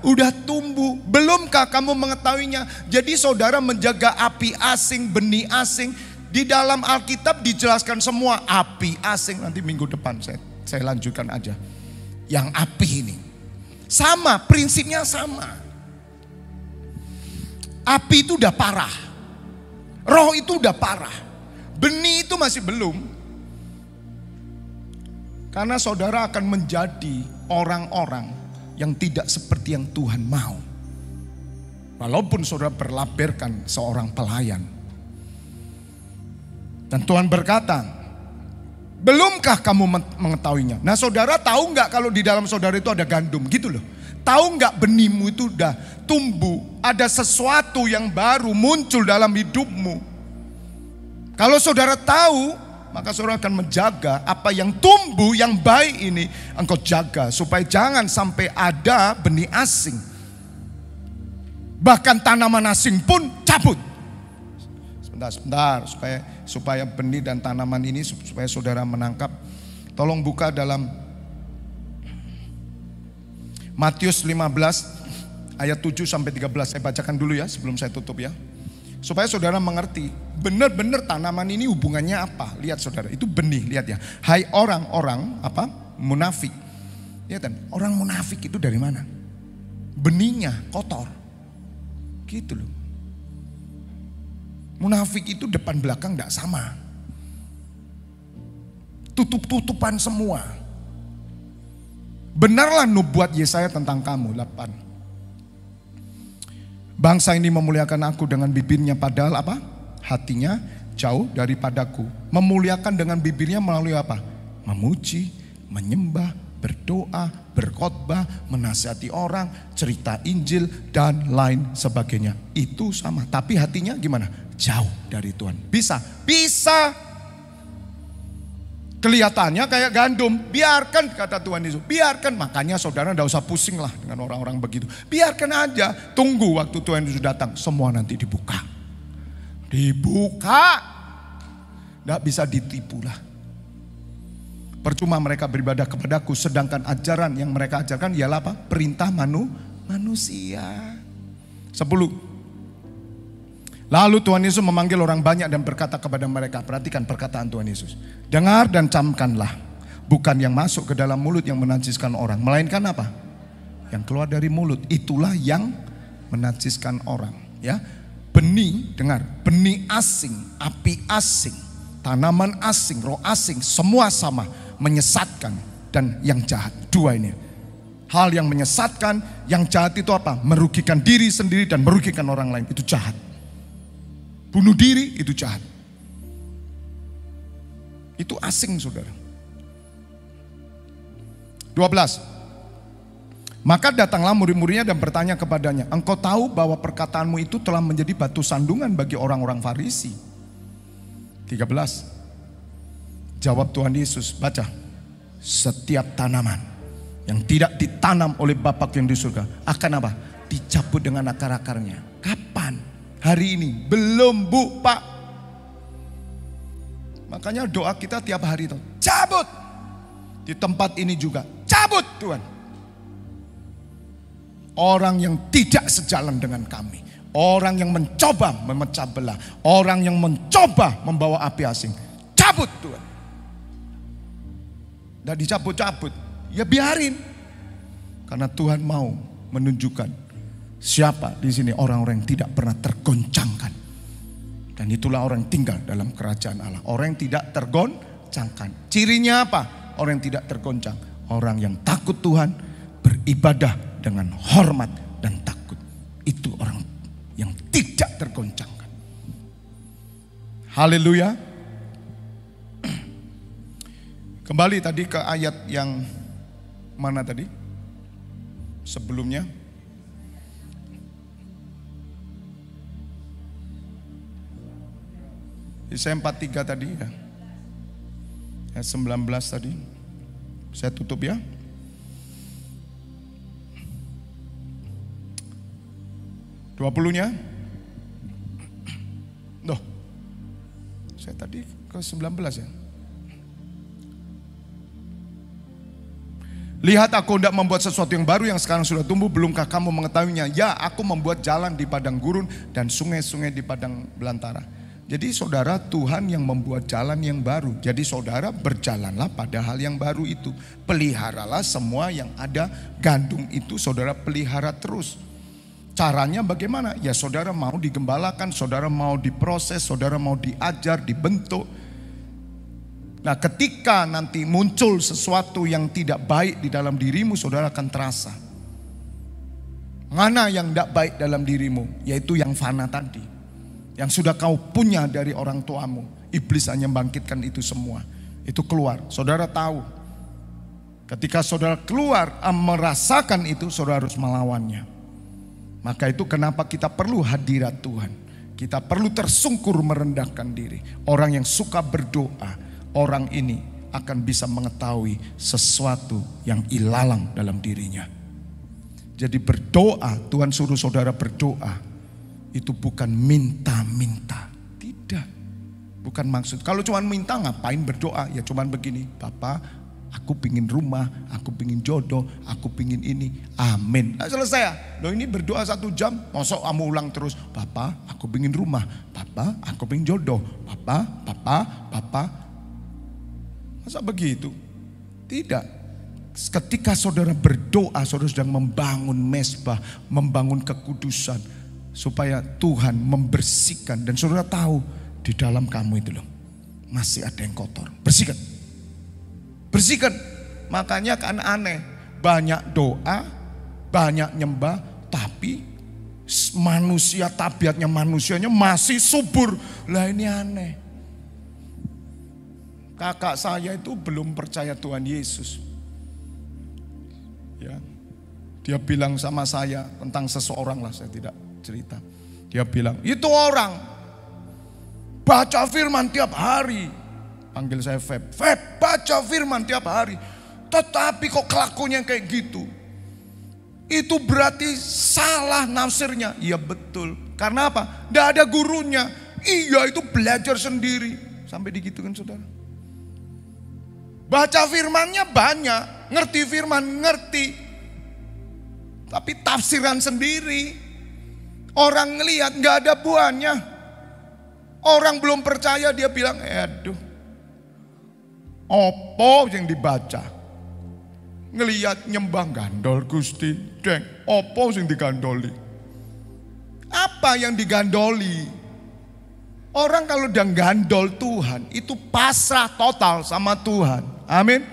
udah tumbuh. Belumkah kamu mengetahuinya? Jadi saudara menjaga api asing, benih asing. Di dalam Alkitab dijelaskan semua api asing. Nanti minggu depan saya lanjutkan aja. Yang api ini. Sama, prinsipnya sama. Api itu udah parah. Roh itu udah parah. Benih itu masih belum. Karena saudara akan menjadi orang-orang yang tidak seperti yang Tuhan mau. Walaupun saudara berlabelkan seorang pelayan. Dan Tuhan berkata, belumkah kamu mengetahuinya? Nah saudara tahu nggak kalau di dalam saudara itu ada gandum gitu loh. Tahu nggak benihmu itu udah tumbuh. Ada sesuatu yang baru muncul dalam hidupmu. Kalau saudara tahu, maka saudara akan menjaga apa yang tumbuh, yang baik ini engkau jaga. Supaya jangan sampai ada benih asing. Bahkan tanaman asing pun cabut. Sebentar, supaya benih dan tanaman ini supaya saudara menangkap. Tolong buka dalam Matius 15 ayat 7 sampai 13. Saya bacakan dulu ya sebelum saya tutup ya. Supaya saudara mengerti benar-benar tanaman ini hubungannya apa. Lihat saudara, itu benih, lihat ya. Hai orang-orang munafik. Lihat kan, orang munafik itu dari mana? Benihnya kotor. Gitu loh. Munafik itu depan belakang enggak sama. Tutup-tutupan semua. Benarlah nubuat Yesaya tentang kamu 8. Bangsa ini memuliakan aku dengan bibirnya padahal apa? Hatinya jauh daripadaku. Memuliakan dengan bibirnya melalui apa? Memuji, menyembah, berdoa, berkhotbah, menasihati orang, cerita Injil dan lain sebagainya. Itu sama, tapi hatinya gimana? Jauh dari Tuhan. Bisa. Kelihatannya kayak gandum, biarkan kata Tuhan Yesus, biarkan. Makanya saudara tidak usah pusing lah dengan orang-orang begitu. Biarkan aja, tunggu waktu Tuhan Yesus datang, semua nanti dibuka. Tidak bisa ditipu lah. Percuma mereka beribadah kepadaku, sedangkan ajaran yang mereka ajarkan ialah apa? Perintah manusia. 10. Lalu Tuhan Yesus memanggil orang banyak dan berkata kepada mereka, perhatikan perkataan Tuhan Yesus. Dengar dan camkanlah, bukan yang masuk ke dalam mulut yang menajiskan orang, melainkan apa? Yang keluar dari mulut, itulah yang menajiskan orang. Ya, benih, dengar, benih asing, api asing, tanaman asing, roh asing, semua sama, menyesatkan dan yang jahat. Dua ini. Hal yang menyesatkan, yang jahat itu apa? Merugikan diri sendiri dan merugikan orang lain, itu jahat. Bunuh diri itu jahat. Itu asing saudara. 12. Maka datanglah murid-muridnya dan bertanya kepadanya, engkau tahu bahwa perkataanmu itu telah menjadi batu sandungan bagi orang-orang Farisi. 13. Jawab Tuhan Yesus, baca. Setiap tanaman yang tidak ditanam oleh Bapa yang di surga akan apa? Dicabut dengan akar-akarnya. Kapan? Hari ini belum Bu Pak. Makanya doa kita tiap hari itu cabut. Di tempat ini juga cabut Tuhan. Orang yang tidak sejalan dengan kami, orang yang mencoba memecah belah, orang yang mencoba membawa api asing, cabut Tuhan. Tidak dicabut-cabut, ya biarin. Karena Tuhan mau menunjukkan siapa di sini orang-orang yang tidak pernah tergoncangkan. Dan itulah orang yang tinggal dalam kerajaan Allah. Orang yang tidak tergoncangkan. Cirinya apa? Orang yang tidak tergoncang. Orang yang takut Tuhan, beribadah dengan hormat dan takut. Itu orang yang tidak tergoncangkan. Haleluya. Kembali tadi ke ayat yang mana tadi? Sebelumnya. Yesaya 43 tadi ya. Ayat 19 tadi. Saya tutup ya. Dua-puluhnya. Loh. Saya tadi ke 19 ya. Lihat, aku hendak membuat sesuatu yang baru yang sekarang sudah tumbuh, belumkah kamu mengetahuinya? Ya, aku membuat jalan di padang gurun dan sungai-sungai di padang belantara. Jadi saudara, Tuhan yang membuat jalan yang baru. Jadi saudara, berjalanlah pada hal yang baru itu. Peliharalah semua yang ada. Gandum itu saudara pelihara terus. Caranya bagaimana? Ya saudara mau digembalakan, saudara mau diproses, saudara mau diajar, dibentuk. Nah, ketika nanti muncul sesuatu yang tidak baik di dalam dirimu, saudara akan terasa. Mana yang tidak baik dalam dirimu? Yaitu yang fana tadi. Yang sudah kau punya dari orang tuamu. Iblis hanya membangkitkan itu semua. Itu keluar. Saudara tahu. Ketika saudara keluar merasakan itu, saudara harus melawannya. Maka itu kenapa kita perlu hadirat Tuhan. Kita perlu tersungkur merendahkan diri. Orang yang suka berdoa, orang ini akan bisa mengetahui sesuatu yang ilalang dalam dirinya. Jadi berdoa, Tuhan suruh saudara berdoa, itu bukan minta-minta. Tidak, bukan maksud. Kalau cuma minta ngapain berdoa? Ya cuma begini, Bapak, aku pingin rumah, aku pingin jodoh, aku pingin ini. Amin. Nah, selesai ya. Loh, ini berdoa 1 jam, masa kamu ulang terus. Bapak, aku pingin rumah. Bapak, aku pingin jodoh. Bapak. Masa begitu? Tidak. Ketika saudara berdoa, saudara sedang membangun mezbah, membangun kekudusan, supaya Tuhan membersihkan. Dan saudara tahu di dalam kamu itu loh, masih ada yang kotor. Bersihkan. Bersihkan. Makanya kan aneh, banyak doa, banyak nyembah, tapi manusia, tabiatnya manusianya masih subur. Lah ini aneh. Kakak saya itu belum percaya Tuhan Yesus. Ya. Dia bilang sama saya tentang seseorang lah, saya tidak cerita. Dia bilang, itu orang baca firman tiap hari. Panggil saya Feb. Feb, baca firman tiap hari. Tetapi kok kelakuannya kayak gitu. Itu berarti salah nafsirnya. Iya betul. Karena apa? Tidak ada gurunya. Iya, itu belajar sendiri. Sampai digitukan saudara. Baca firmannya banyak, ngerti firman, ngerti. Tapi tafsiran sendiri. Orang ngelihat gak ada buahnya. Orang belum percaya dia bilang, aduh. Opo yang dibaca. Ngelihat nyembah gandol Gusti. Deng, opo yang digandoli. Apa yang digandoli? Orang kalau udah gandol Tuhan, itu pasrah total sama Tuhan. Amin.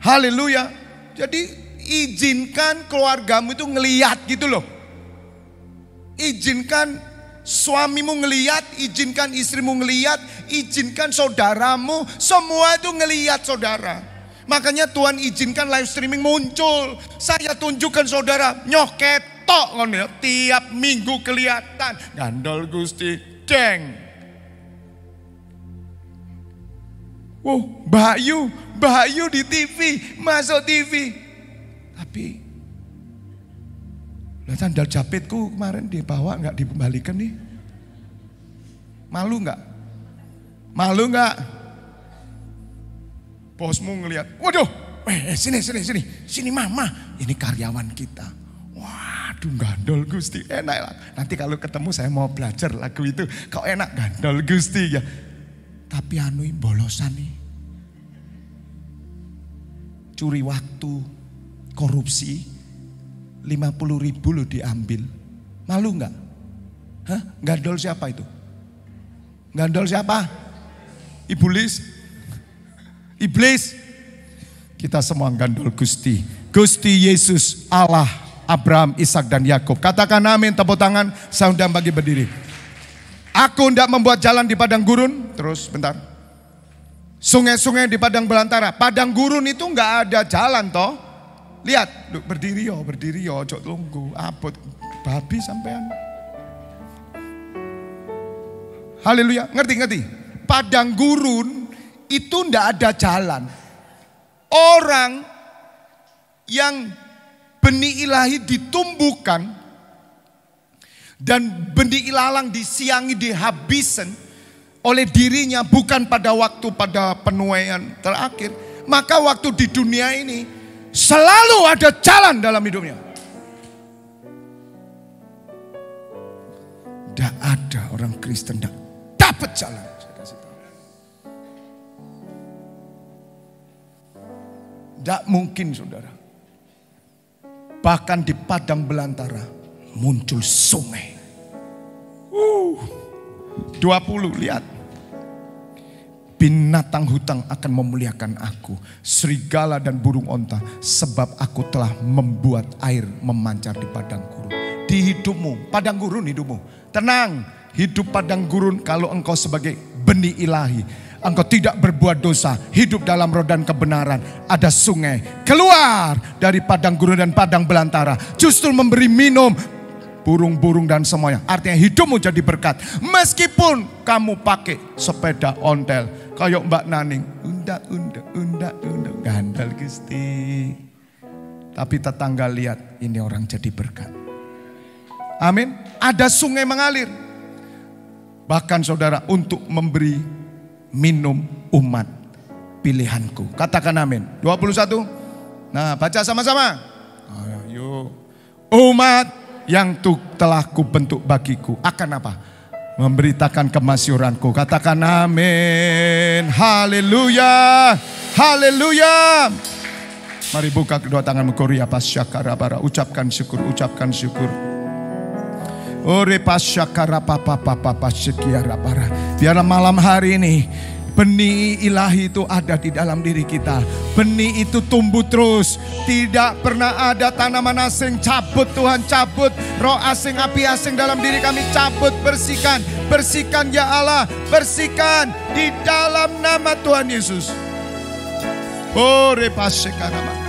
Haleluya. Jadi izinkan keluargamu itu ngeliat gitu loh. Izinkan suamimu ngeliat, izinkan istrimu ngeliat, izinkan saudaramu, semua itu ngeliat saudara. Makanya Tuhan izinkan live streaming muncul. Saya tunjukkan saudara, nyoketok tiap minggu kelihatan. Gandol Gusti. Deng. Bayu di TV, masuk TV. Tapi sandal jepitku kemarin dibawa nggak dikembalikan nih. Malu nggak? Malu nggak? Bosmu ngelihat, waduh, sini mama, ini karyawan kita. Waduh, gandol Gusti, enak lah. Nanti kalau ketemu saya mau belajar lagu itu. Kau enak gandol Gusti ya. Tapi bolosan nih. Curi waktu, korupsi, 50.000 loh diambil. Malu nggak? Hah? Gandol siapa itu? Gandol siapa? Iblis. Kita semua gandol Gusti. Gusti Yesus Allah. Abraham, Ishak dan Yakub. Katakan amin, tepuk tangan. Saya undang bagi berdiri. Aku hendak membuat jalan di padang gurun. Terus bentar. Sungai-sungai di padang belantara. Padang gurun itu nggak ada jalan toh. Lihat, berdiri yo, ojo tunggu. Abot babi sampean. Haleluya, ngerti? Padang gurun itu nggak ada jalan. Orang yang benih ilahi ditumbuhkan dan benih ilalang disiangi, dihabiskan oleh dirinya bukan pada waktu pada penuaian terakhir. Maka waktu di dunia ini selalu ada jalan dalam hidupnya. Tidak ada orang Kristen tidak dapat jalan. Saya kasih tahu. Tidak mungkin saudara. Bahkan di padang belantara muncul sungai. 20 lihat. Binatang hutan akan memuliakan aku, serigala dan burung onta, sebab aku telah membuat air memancar di padang gurun. Di hidupmu, padang gurun hidupmu. Tenang, hidup padang gurun kalau engkau sebagai benih ilahi. Engkau tidak berbuat dosa, hidup dalam roh dan kebenaran. Ada sungai keluar dari padang gurun dan padang belantara, justru memberi minum burung-burung dan semuanya. Artinya hidupmu jadi berkat. Meskipun kamu pakai sepeda ontel kayak Mbak Naning, unda, gandal Gusti. Tapi tetangga lihat, ini orang jadi berkat. Amin. Ada sungai mengalir. Bahkan saudara, untuk memberi minum umat pilihanku. Katakan amin. 21. Nah, baca sama-sama. Ayo. Umat yang telah kubentuk bagiku akan apa? Memberitakan kemasyuranku. Katakan amin. Haleluya. Haleluya. Mari buka kedua tanganmu. Korea pasyakara bara. Ucapkan syukur. Ucapkan syukur. Ore pasyakara papa sekiara bara. Biarlah malam hari ini benih ilahi itu ada di dalam diri kita. Benih itu tumbuh terus. Tidak pernah ada tanaman asing. Cabut Tuhan, cabut. Roh asing, api asing dalam diri kami cabut. Bersihkan, bersihkan ya Allah. Bersihkan di dalam nama Tuhan Yesus. Ore pasyakara bara.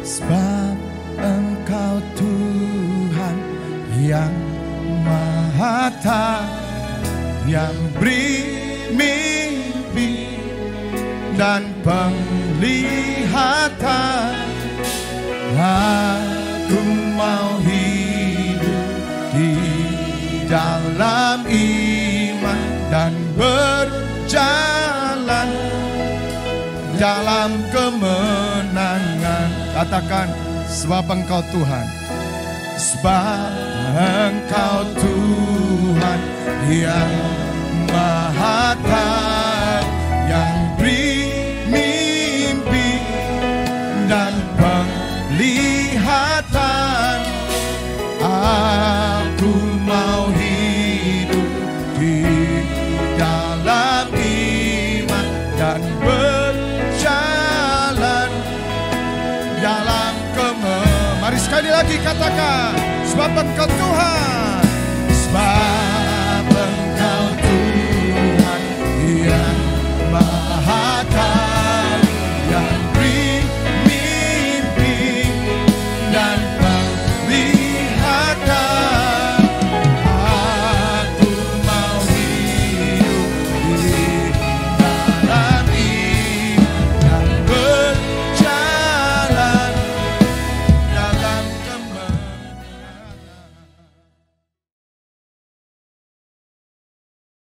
Sebab Engkau Tuhan yang Maha Tahu, yang beri mimpi dan penglihatan. Aku mau hidup di dalam iman dan berjalan dalam kemenangan. Katakan, sebab Engkau Tuhan. Sebab Engkau Tuhan yang Maha Tahu, yang beri mimpi dan penglihatan. Aku mau hidup di dalam iman dan berjalan dalam kemenangan. Mari sekali lagi katakan, sebab Engkau Tuhan. Sebab Engkau Tuhan yang Maha Tahu.